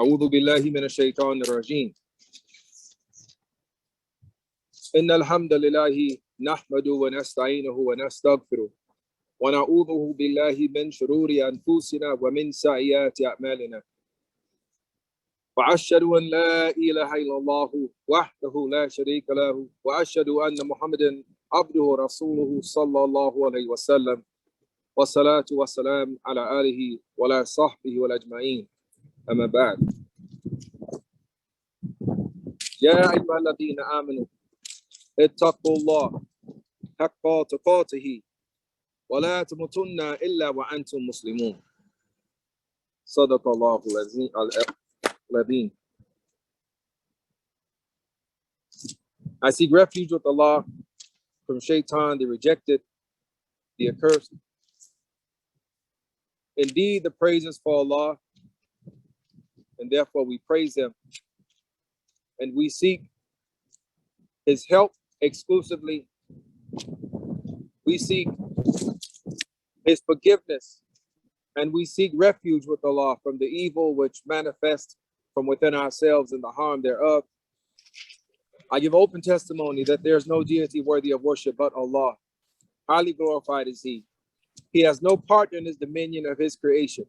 أعوذ بالله من الشيطان الرجيم إن الحمد لله نحمده ونستعينه ونستغفره ونعوذ بالله من شرور أنفسنا ومن سيئات أعمالنا وأشهد أن لا إله إلا الله وحده لا شريك له وأشهد أن محمدا عبده ورسوله صلى الله عليه وسلم والصلاة والسلام على آله وعلى صحبه والأجمعين أما بعد يا أيها الذين آمنوا اتقوا الله حق تقاته ولا تموتن إلا وأنتم مسلمون صدق الله العظيم. I seek refuge with Allah from Shaitan, the rejected, the accursed. Indeed, the praise is for Allah, and therefore we praise Him, and we seek His help exclusively. We seek His forgiveness, and we seek refuge with Allah from the evil which manifests from within ourselves and the harm thereof. I give open testimony that there is no deity worthy of worship but Allah. Highly glorified is He. He has no partner in His dominion of His creation.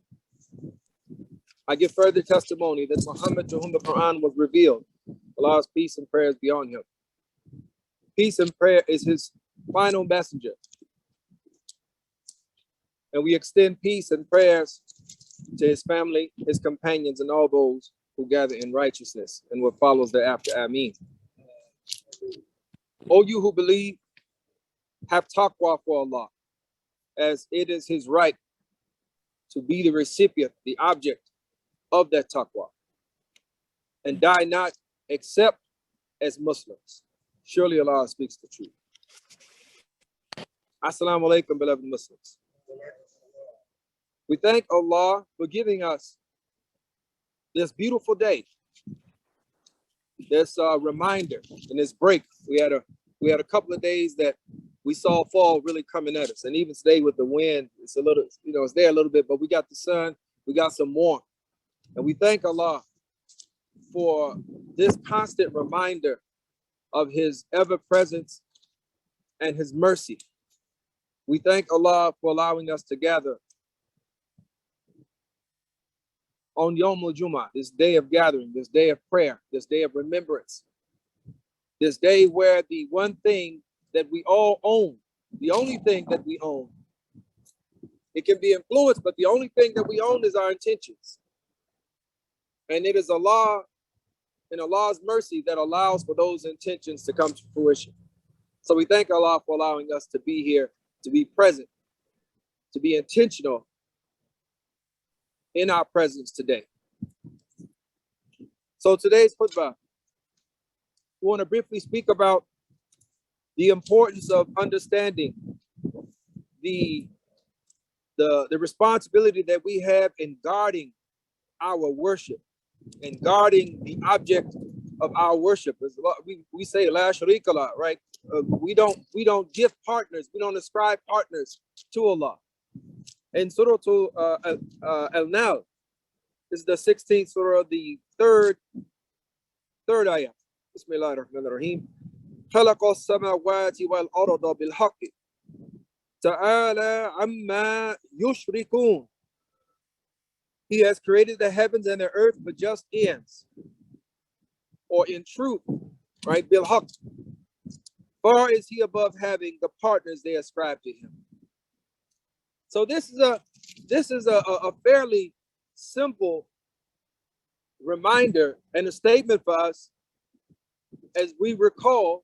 I give further testimony that Muhammad, to whom the Quran was revealed, Allah's peace and prayers be on him. Peace and prayer is His final messenger. And we extend peace and prayers to His family, His companions, and all those who gather in righteousness and what follows thereafter. Ameen. O you who believe, have taqwa for Allah, as it is His right to be the recipient, the object of that taqwa, and die not except as Muslims. Surely Allah speaks the truth. Assalamu alaikum, beloved Muslims. We thank Allah for giving us this beautiful day, this reminder and this break. We had a couple of days that we saw fall really coming at us, and even today with the wind, it's a little, it's there a little bit, but we got the sun, we got some warmth, and we thank Allah for this constant reminder of His ever presence and His mercy. We thank Allah for allowing us to gather on Yawm al-Jumu'ah, this day of gathering, this day of prayer, this day of remembrance, this day where the one thing that we all own, the only thing that we own, it can be influenced, but the only thing that we own is our intentions. And it is Allah and Allah's mercy that allows for those intentions to come to fruition. So we thank Allah for allowing us to be here, to be present, to be intentional in our presence today. So today's khutbah, we want to briefly speak about the importance of understanding the responsibility that we have in guarding our worship and guarding the object of our worship. We say La Sharika La, right? We don't give partners, we don't ascribe partners to Allah. In Surah Al-Nal, this is the 16th surah, the third ayah. Bismillah ar-Rahman ar-Rahim. خلق السماوات والأرض بالحق تعالى عما يشركون. He has created the heavens and the earth for just ends, or in truth, right? Bilhaq. Far is He above having the partners they ascribe to Him. So this is a fairly simple reminder and a statement for us as we recall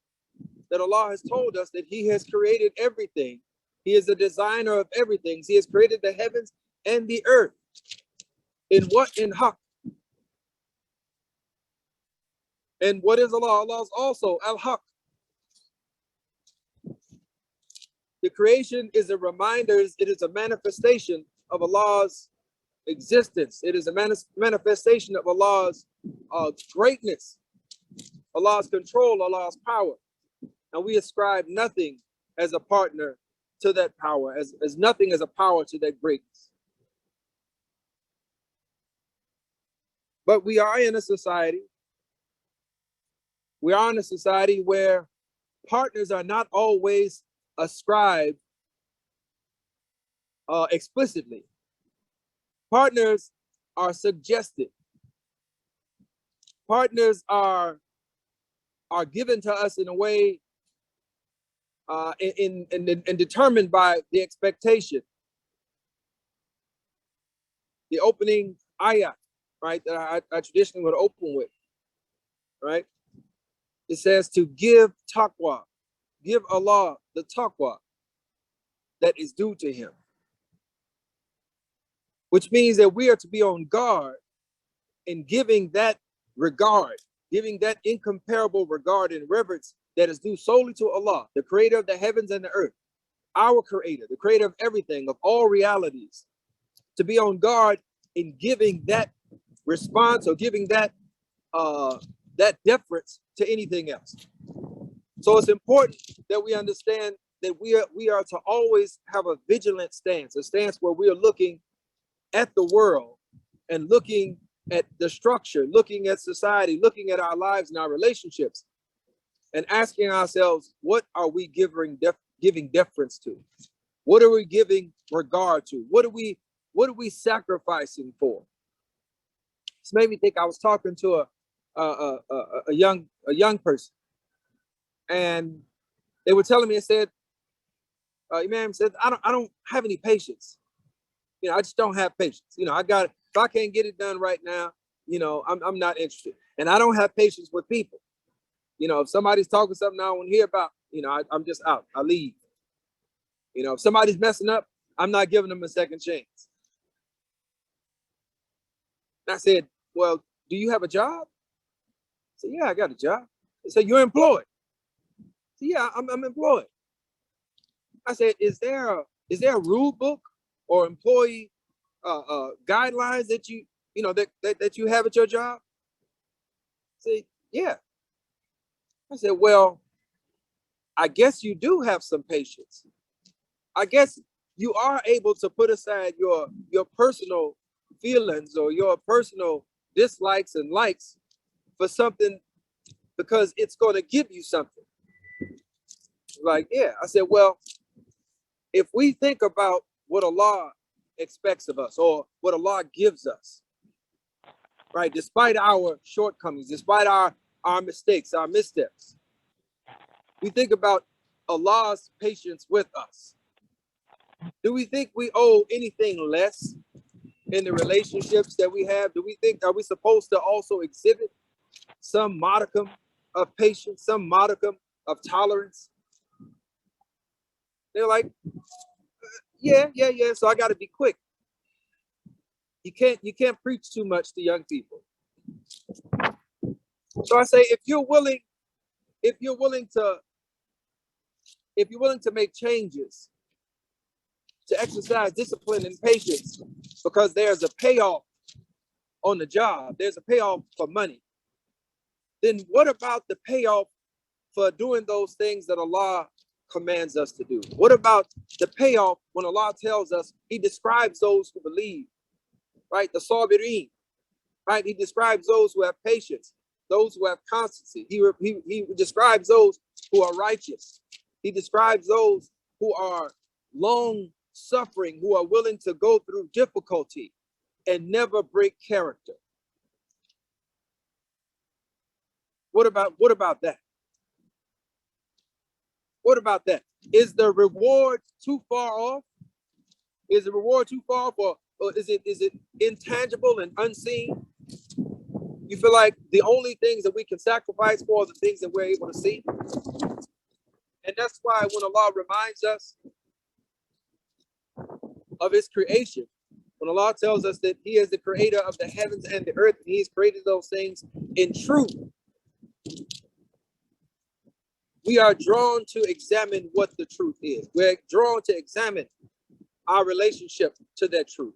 that Allah has told us that He has created everything. He is the designer of everything. He has created the heavens and the earth. In what? In haqq. And what is Allah? Allah is also al-haqq. The creation is a reminder, it is a manifestation of Allah's existence. It is a manifestation of Allah's greatness, Allah's control, Allah's power. And we ascribe nothing as a partner to that power, as nothing as a power to that greatness. But we are in a society. We are in a society where partners are not always ascribed explicitly. Partners are suggested. Partners are given to us in a way and determined by the expectation. The opening ayat, right, that I traditionally would open with, right? It says to give taqwa, give Allah the taqwa that is due to him. Which means that we are to be on guard in giving that regard, giving that incomparable regard and reverence that is due solely to Allah, the creator of the heavens and the earth, our creator, the creator of everything, of all realities, to be on guard in giving that response or giving that deference to anything else. So it's important that we understand that we are to always have a vigilant stance, a stance where we are looking at the world and looking at the structure, looking at society, looking at our lives and our relationships, and asking ourselves, what are we giving deference to? What are we giving regard to? What are we sacrificing for? This made me think. I was talking to a young person, and they were telling me, it said, Imam said, I don't have any patience. I just don't have patience. If I can't get it done right now, I'm not interested. And I don't have patience with people. If somebody's talking something I don't want to hear about, I'm just out. I leave. If somebody's messing up, I'm not giving them a second chance. And I said, well, do you have a job? I said, yeah, I got a job. They said, you're employed. I said, yeah, I'm employed. I said, is there a rule book or employee guidelines that that you have at your job? I said, yeah. I said, well, I guess you do have some patience. I guess you are able to put aside your personal feelings or your personal dislikes and likes for something because it's going to give you something. Like, yeah. I said, well, if we think about what Allah expects of us or what Allah gives us, right, despite our shortcomings, despite our mistakes, our missteps, we think about Allah's patience with us. Do we think we owe anything less in the relationships that we have? Are we supposed to also exhibit some modicum of patience, some modicum of tolerance? They're like, yeah. So I got to be quick. You can't preach too much to young people. So I say, if you're willing to make changes, to exercise discipline and patience, because there's a payoff on the job, there's a payoff for money, then what about the payoff for doing those things that Allah commands us to do? What about the payoff when Allah tells us, He describes those who believe, right? The sabirin, right? He describes those who have patience, those who have constancy. He describes those who are righteous. He describes those who are long suffering, who are willing to go through difficulty and never break character. What about that? What about that? Is the reward too far off? Is the reward too far off, or is it intangible and unseen? You feel like the only things that we can sacrifice for are the things that we're able to see? And that's why when Allah reminds us of His creation, when Allah tells us that He is the creator of the heavens and the earth, and He's created those things in truth, we are drawn to examine what the truth is. We're drawn to examine our relationship to that truth.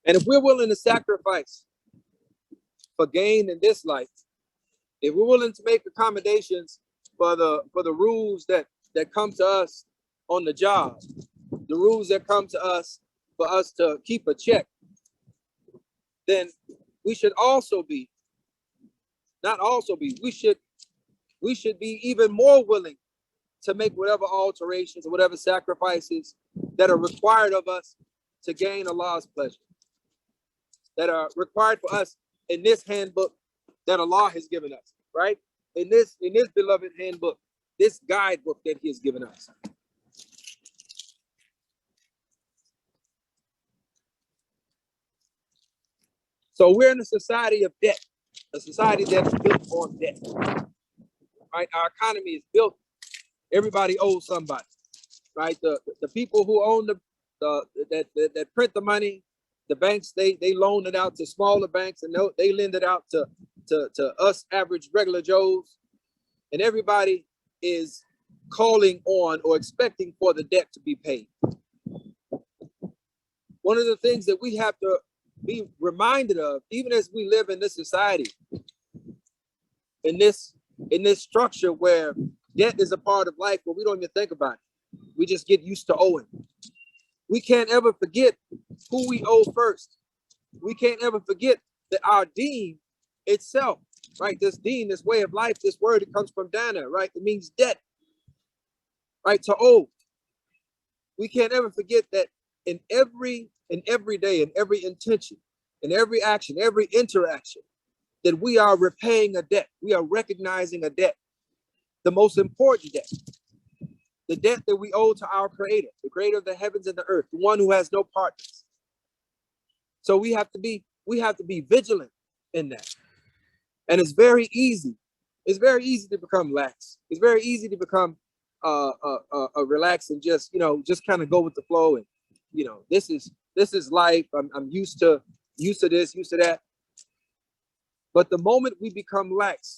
And if we're willing to sacrifice for gain in this life, if we're willing to make accommodations for the rules that come to us on the job, the rules that come to us for us to keep a check, then we should also be, not also be, we should be even more willing to make whatever alterations or whatever sacrifices that are required of us to gain Allah's pleasure, that are required for us in this handbook that Allah has given us, right? In this beloved handbook, this guidebook that He has given us. So we're in a society of debt, a society that is built on debt, right? Our economy is built. Everybody owes somebody, right? The people who own that print the money, the banks, they loan it out to smaller banks, and they lend it out to us average regular Joes, and everybody is calling on or expecting for the debt to be paid. One of the things that we have to be reminded of, even as we live in this society, in this structure where debt is a part of life, but we don't even think about it. We just get used to owing. We can't ever forget who we owe first. We can't ever forget that our deen itself, right? This deen, this way of life, this word, it comes from dana, right? It means debt, right? To owe. We can't ever forget that in every day, in every intention, in every action, every interaction, that we are repaying a debt. We are recognizing a debt, the most important debt, the debt that we owe to our Creator, the Creator of the heavens and the earth, the one who has no partners. So we have to be vigilant in that. And it's very easy. It's very easy to become lax. It's very easy to become relaxed and just kind of go with the flow. And this is life. I'm used to this, used to that. But the moment we become lax,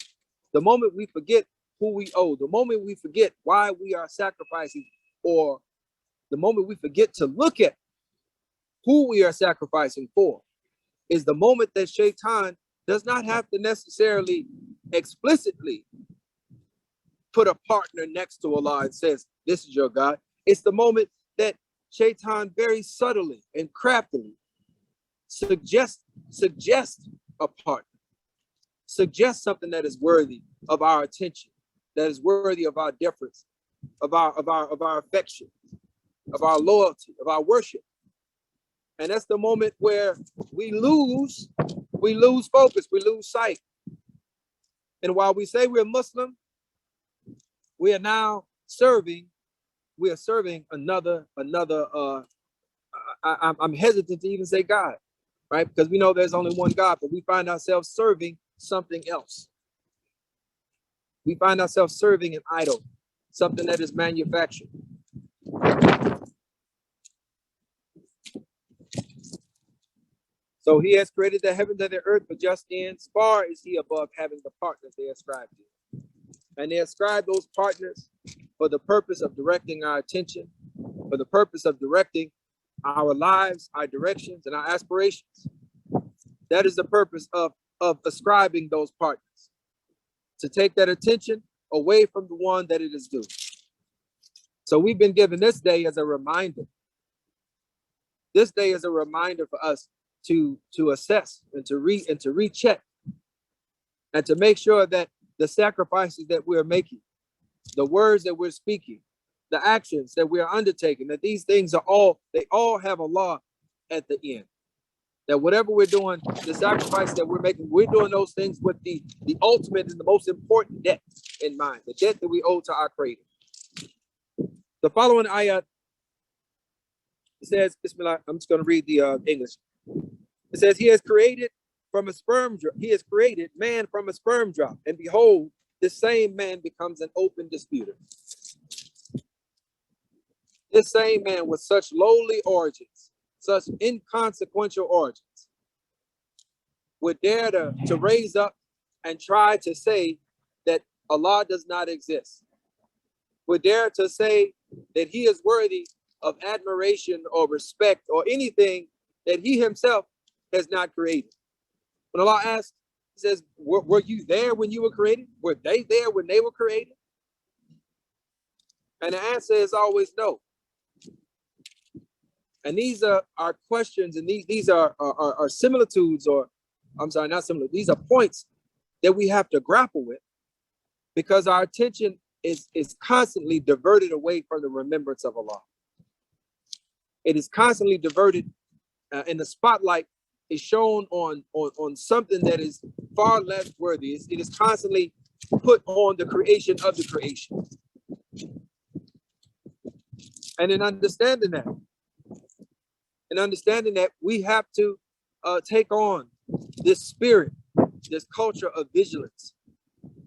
the moment we forget who we owe, the moment we forget why we are sacrificing, or the moment we forget to look at who we are sacrificing for, is the moment that Shaitan does not have to necessarily explicitly put a partner next to Allah and says, this is your God. It's the moment that Shaitan very subtly and craftily suggest a partner, suggest something that is worthy of our attention, that is worthy of our deference, of our affection, of our loyalty, of our worship. And that's the moment where we lose focus, we lose sight. And while we say we're Muslim, we are now serving another I'm hesitant to even say God, right? Because we know there's only one God, but we find ourselves serving something else. We find ourselves serving an idol, something that is manufactured. So He has created the heavens and the earth for just ends. Far is He above having the partners they ascribe to Him. And they ascribe those partners for the purpose of directing our attention, for the purpose of directing our lives, our directions, and our aspirations. That is the purpose of ascribing those partners, to take that attention away from the one that it is due. So we've been given this day as a reminder. This day is a reminder for us to assess and to recheck and to make sure that the sacrifices that we're making, the words that we're speaking, the actions that we are undertaking, that these things they all have Allah at the end. That whatever we're doing, the sacrifice that we're making, we're doing those things with the ultimate and the most important debt in mind, the debt that we owe to our Creator. The following ayat, it says, Bismillah, I'm just going to read the English. It says, He has created man from a sperm drop, and behold, this same man becomes an open disputer. This same man with such lowly origins, such inconsequential origins, would dare to raise up and try to say that Allah does not exist, would dare to say that He is worthy of admiration or respect or anything that He Himself has not created. When Allah asks, He says, were you there when you were created? Were they there when they were created? And the answer is always no. And these are questions, and these are similitudes, or I'm sorry, not similar. These are points that we have to grapple with, because our attention is constantly diverted away from the remembrance of Allah. It is constantly diverted, and the spotlight is shown on something that is far less worthy. It is constantly put on the creation of the creation. And in understanding that, we have to take on this spirit, this culture of vigilance,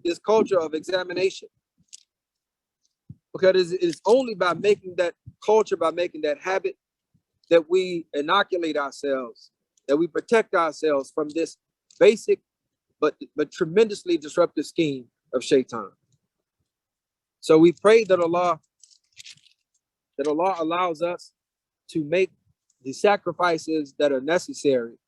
this culture of examination. Because it is only by making that culture, by making that habit, that we inoculate ourselves, that we protect ourselves from this basic but tremendously disruptive scheme of Shaitan. So we pray that Allah allows us to make the sacrifices that are necessary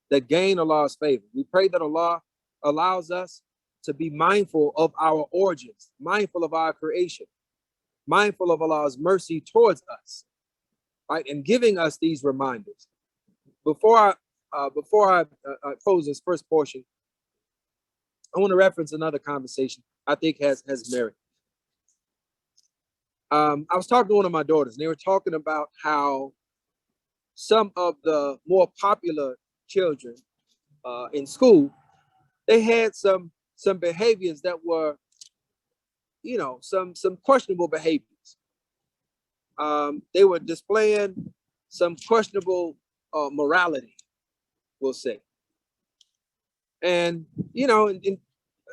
that gain Allah's favor. We pray that Allah allows us to be mindful of our origins, mindful of our creation, mindful of Allah's mercy towards us, right? And giving us these reminders. Before I close this first portion, I want to reference another conversation I think has merit. I was talking to one of my daughters, and they were talking about how some of the more popular children in school, they had some behaviors that were, some questionable behaviors. They were displaying some questionable morality, we'll say. And in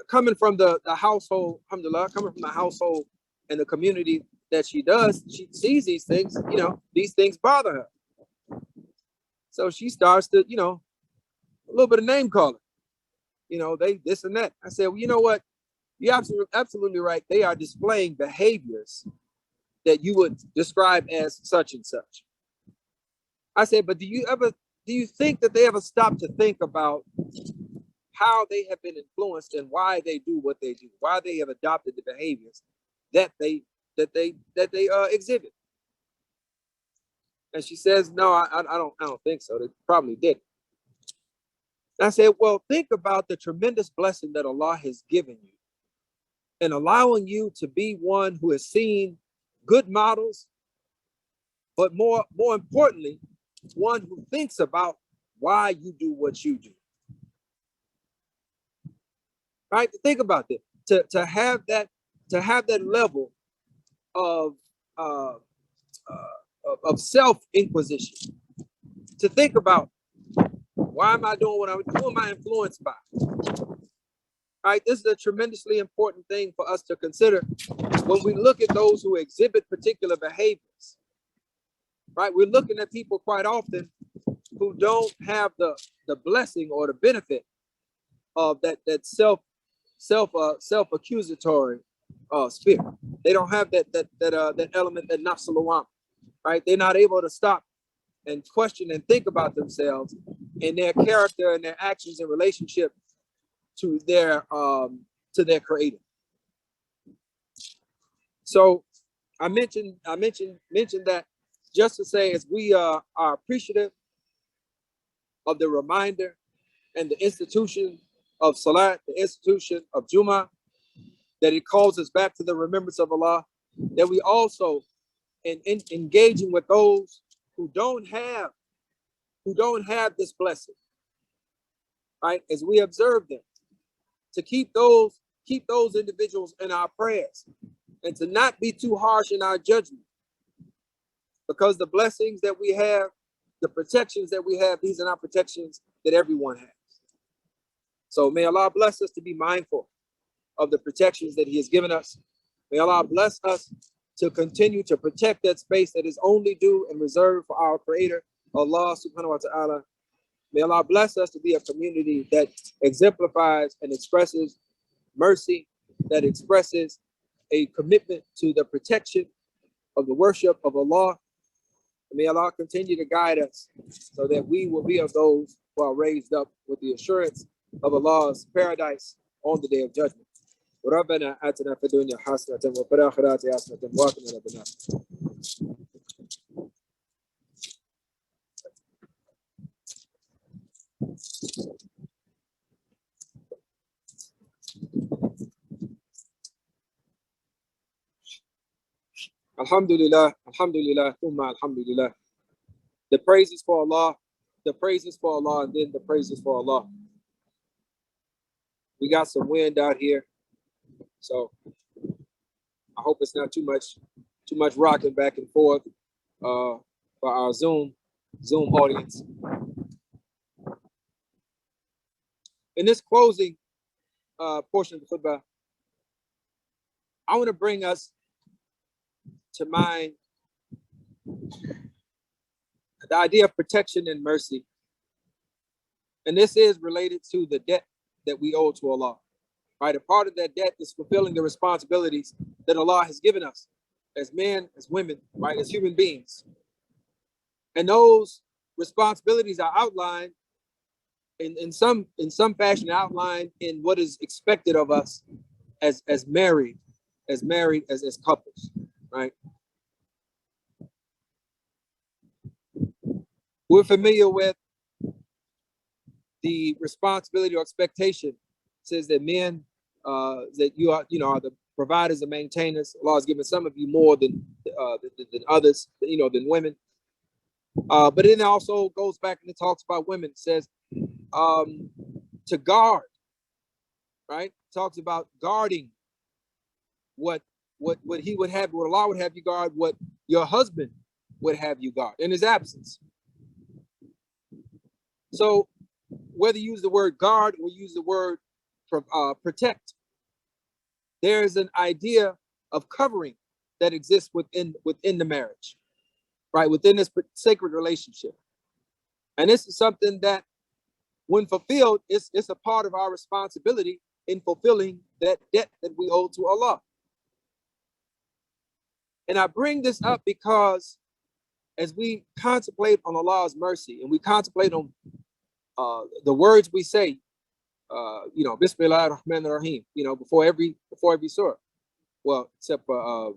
coming from the household, alhamdulillah, coming from the household and the community that she sees these things, these things bother her. So she starts to, a little bit of name calling. They this and that. I said, well, you know what? You're absolutely right. They are displaying behaviors that you would describe as such and such. I said, but do you think that they ever stop to think about how they have been influenced and why they do what they do, why they have adopted the behaviors that they exhibit? And she says, no, I don't think so. They probably did. And I said, well, think about the tremendous blessing that Allah has given you and allowing you to be one who has seen good models, but more importantly, one who thinks about why you do what you do. Right? Think about that. To have that level of self-inquisition. To think about, why am I doing what I'm doing? Who am I influenced by? Right? This is a tremendously important thing for us to consider when we look at those who exhibit particular behaviors. Right? We're looking at people quite often who don't have the blessing or the benefit of that self-accusatory spirit. They don't have that element, that nafs al-lawwam, right? They're not able to stop and question and think about themselves and their character and their actions in relationship to their creator. So I mentioned that just to say, as we are appreciative of the reminder and the institution of Salat, the institution of Jumu'ah, that it calls us back to the remembrance of Allah, that we also, in engaging with those who don't have this blessing, right? As we observe them, to keep those individuals in our prayers, and to not be too harsh in our judgment, because the blessings that we have, the protections that we have, these are not protections that everyone has. So may Allah bless us to be mindful of the protections that He has given us. May Allah bless us to continue to protect that space that is only due and reserved for our Creator, Allah subhanahu wa ta'ala. May Allah bless us to be a community that exemplifies and expresses mercy, that expresses a commitment to the protection of the worship of Allah. And may Allah continue to guide us so that we will be of those who are raised up with the assurance of Allah's paradise on the day of judgment. ربنا آتنا في الدنيا حسنة وفي الآخرة حسنة وقنا عذاب النار. Alhamdulillah, alhamdulillah, thumma alhamdulillah. The praises for Allah, the praises for Allah, and then the praises for Allah. We got some wind out here, so I hope it's not too much rocking back and forth for our Zoom audience. In this closing portion of the khutbah, I want to bring us to mind the idea of protection and mercy. And this is related to the debt that we owe to Allah. Right? A part of that debt is fulfilling the responsibilities that Allah has given us as men, as women, right, as human beings. And those responsibilities are outlined in some fashion, outlined in what is expected of us as married as couples, right? We're familiar with the responsibility or expectation. It says that men, that you are the providers and maintainers. Allah has given some of you more than others, than women. But it also goes back and it talks about women. It says to guard, right? It talks about guarding what he would have, what Allah would have you guard, what your husband would have you guard in his absence. So whether you use the word guard or use the word protect, there is an idea of covering that exists within the marriage, right? Within this sacred relationship. And this is something that, when fulfilled, it's a part of our responsibility in fulfilling that debt that we owe to Allah. And I bring this up because as we contemplate on Allah's mercy and we contemplate on the words we say, Bismillah ar-Rahman ar-Rahim, before every surah, well, except for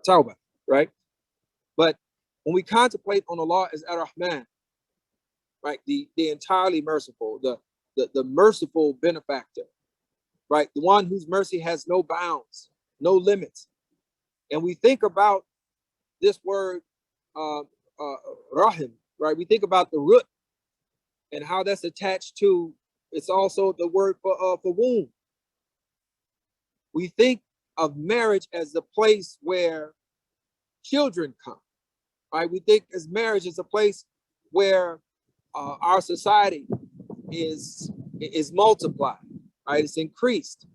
Tawbah, right? But when we contemplate on Allah as ar-Rahman, right, the entirely merciful, the merciful benefactor, right, the one whose mercy has no bounds, no limits, and we think about this word Rahim, right? We think about the root and how that's attached to, it's also the word for womb. We think of marriage as the place where children come, right? We think as marriage is a place where our society is multiplied, right? It's increased.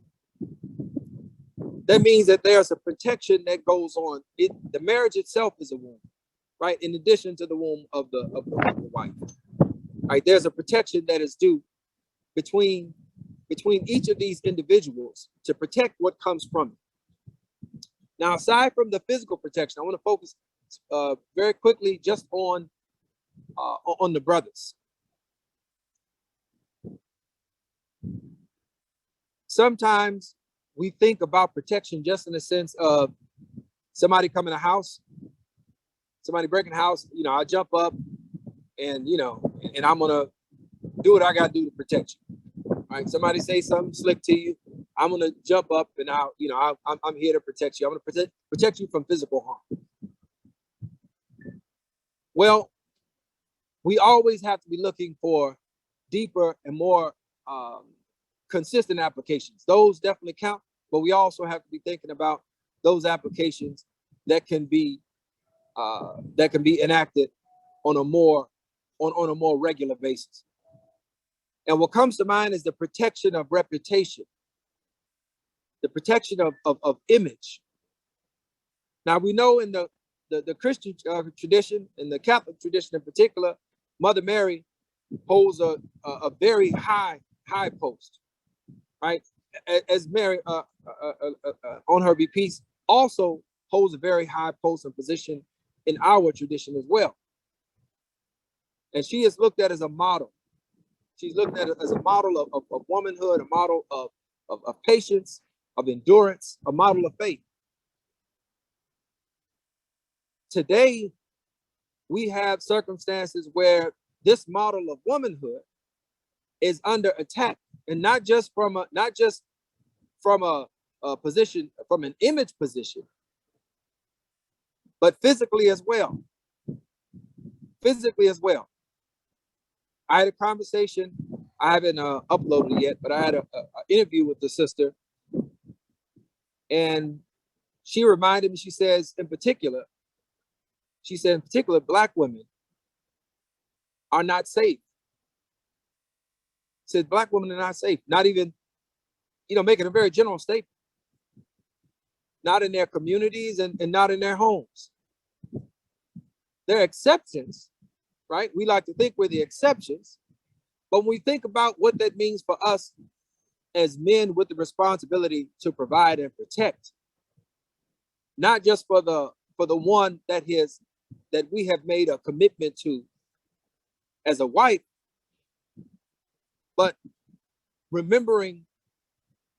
That means that there's a protection that goes on. The marriage itself is a womb, right? In addition to the womb of the wife. Right, there's a protection that is due between each of these individuals to protect what comes from it. Now, aside from the physical protection, I want to focus very quickly just on the brothers. Sometimes we think about protection just in the sense of somebody come in a house, somebody breaking the house. I jump up and and I'm gonna do what I gotta do to protect you. All right, somebody say something slick to you, I'm gonna jump up and I'm here to protect you. I'm gonna protect you from physical harm. Well, we always have to be looking for deeper and more consistent applications. Those definitely count, but we also have to be thinking about those applications that can be enacted on a more regular basis. And what comes to mind is the protection of reputation, the protection of image. Now, we know in the Christian tradition, in the Catholic tradition in particular, Mother Mary holds a very high post, right? As Mary, on her be peace, also holds a very high post and position in our tradition as well. And she is looked at as a model. She's looked at as a model of womanhood, a model of patience, of endurance, a model of faith. Today, we have circumstances where this model of womanhood is under attack, and not just from a position, from an image position, but physically as well. Physically as well. I had a conversation, I haven't uploaded it yet, but I had an interview with the sister, and she reminded me, she said, in particular, Black women are not safe. Said Black women are not safe, not even, making a very general statement. Not in their communities and not in their homes. There are exceptions, right? We like to think we're the exceptions, but when we think about what that means for us as men with the responsibility to provide and protect, not just for the one that we have made a commitment to as a wife, but remembering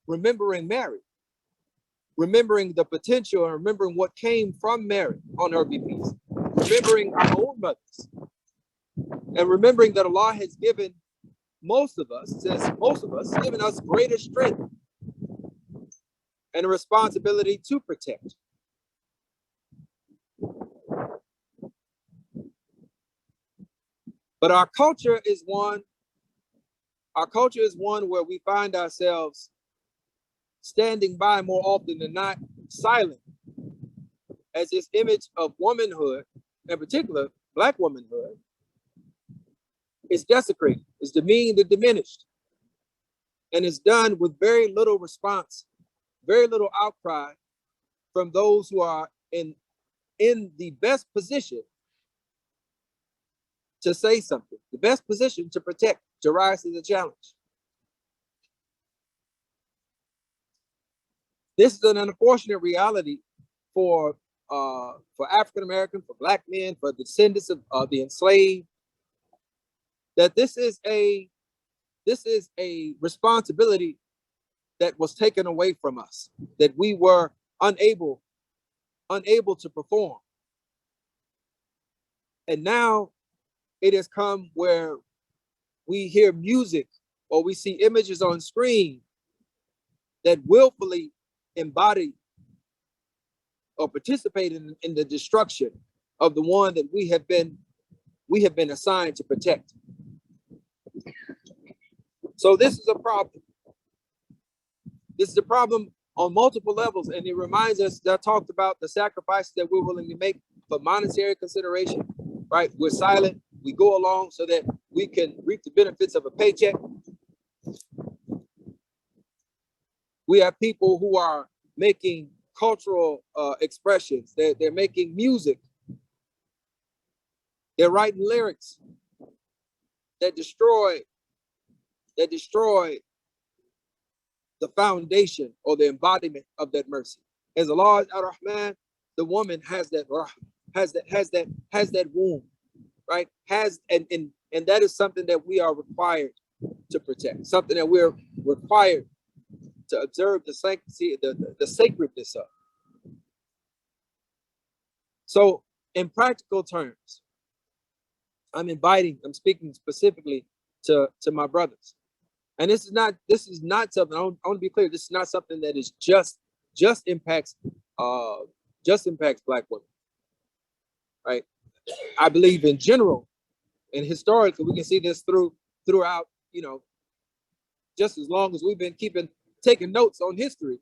Mary, remembering the potential and remembering what came from Mary on her peace, remembering our own mothers, and remembering that Allah has given most of us given us greater strength and a responsibility to protect. But our culture is one where we find ourselves standing by more often than not, silent, as this image of womanhood, in particular Black womanhood, is desecrated, is demeaned and diminished, and is done with very little response, very little outcry from those who are in the best position to say something, the best position to protect, to rise to the challenge. This is an unfortunate reality for African American, for Black men, for descendants of the enslaved, that this is a responsibility that was taken away from us, that we were unable to perform. And now it has come where we hear music or we see images on screen that willfully embody or participate in the destruction of the one that we have been assigned to protect. So this is a problem. This is a problem on multiple levels, and it reminds us that I talked about the sacrifices that we're willing to make for monetary consideration, right? We're silent, we go along so that we can reap the benefits of a paycheck. We have people who are making cultural expressions. They're making music. They're writing lyrics that destroy the foundation or the embodiment of that mercy. As Allah is Ar-Rahman, the woman has that womb, right? And that is something that we are required to protect, something that we're required to observe the sanctity, the sacredness of. So in practical terms, I'm speaking specifically to my brothers. And this is not something, I want to be clear, this is not something that is just impacts Black women, right? I believe in general and historically, we can see this throughout, just as long as we've been taking notes on history,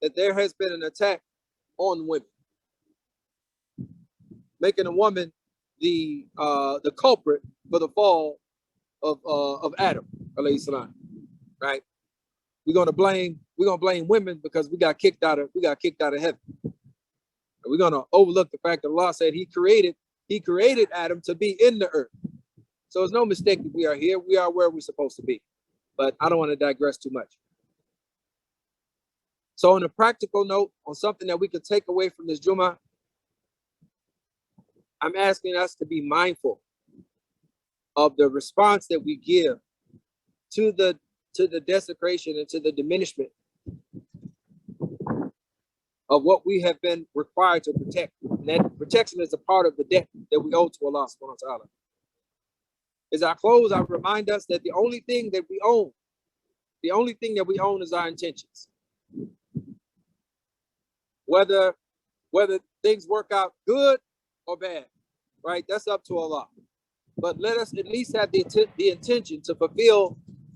that there has been an attack on women, making a woman the culprit for the fall of Adam, alayhi salam, right? We're gonna blame women because we got kicked out of heaven. And we're gonna overlook the fact that Allah said He created Adam to be in the earth. So it's no mistake that we are here. We are where we're supposed to be. But I don't want to digress too much. So on a practical note, on something that we can take away from this Jumu'ah, I'm asking us to be mindful of the response that we give to the desecration and to the diminishment of what we have been required to protect. And that protection is a part of the debt that we owe to Allah subhanahu wa ta'ala. As I close, I remind us that the only thing that we own is our intentions. Whether Whether things work out good or bad, right? That's up to Allah. But let us at least have the intention to fulfill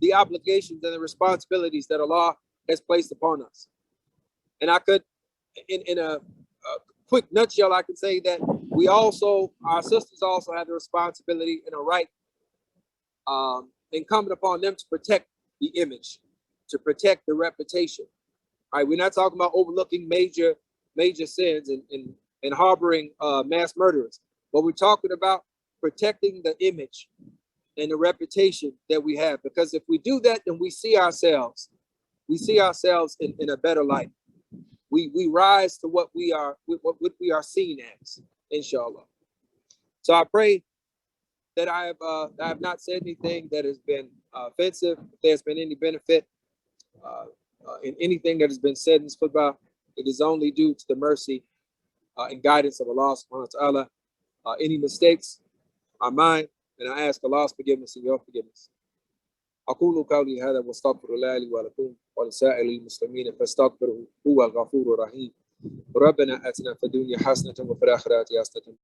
the obligations and the responsibilities that Allah has placed upon us. And I could, in a quick nutshell, I could say that our sisters also have the responsibility and a right incumbent upon them to protect the image, to protect the reputation. All right, we're not talking about overlooking major sins and harboring mass murderers, but we're talking about protecting the image and the reputation that we have. Because if we do that, then we see ourselves in a better light. We rise to what we are seen as, inshallah. So I pray that I have not said anything that has been offensive. If there's been any benefit in anything that has been said in this khutbah, it is only due to the mercy and guidance of Allah subhanahu wa ta'ala. Any mistakes are mine, and I ask Allah's forgiveness and your forgiveness. أقول قولي هذا واستغفر الله لي ولكم ولسائر المسلمين فاستغفروه هو الغفور الرحيم. ربنا آتنا في الدنيا حسنة وفي الآخرة حسنة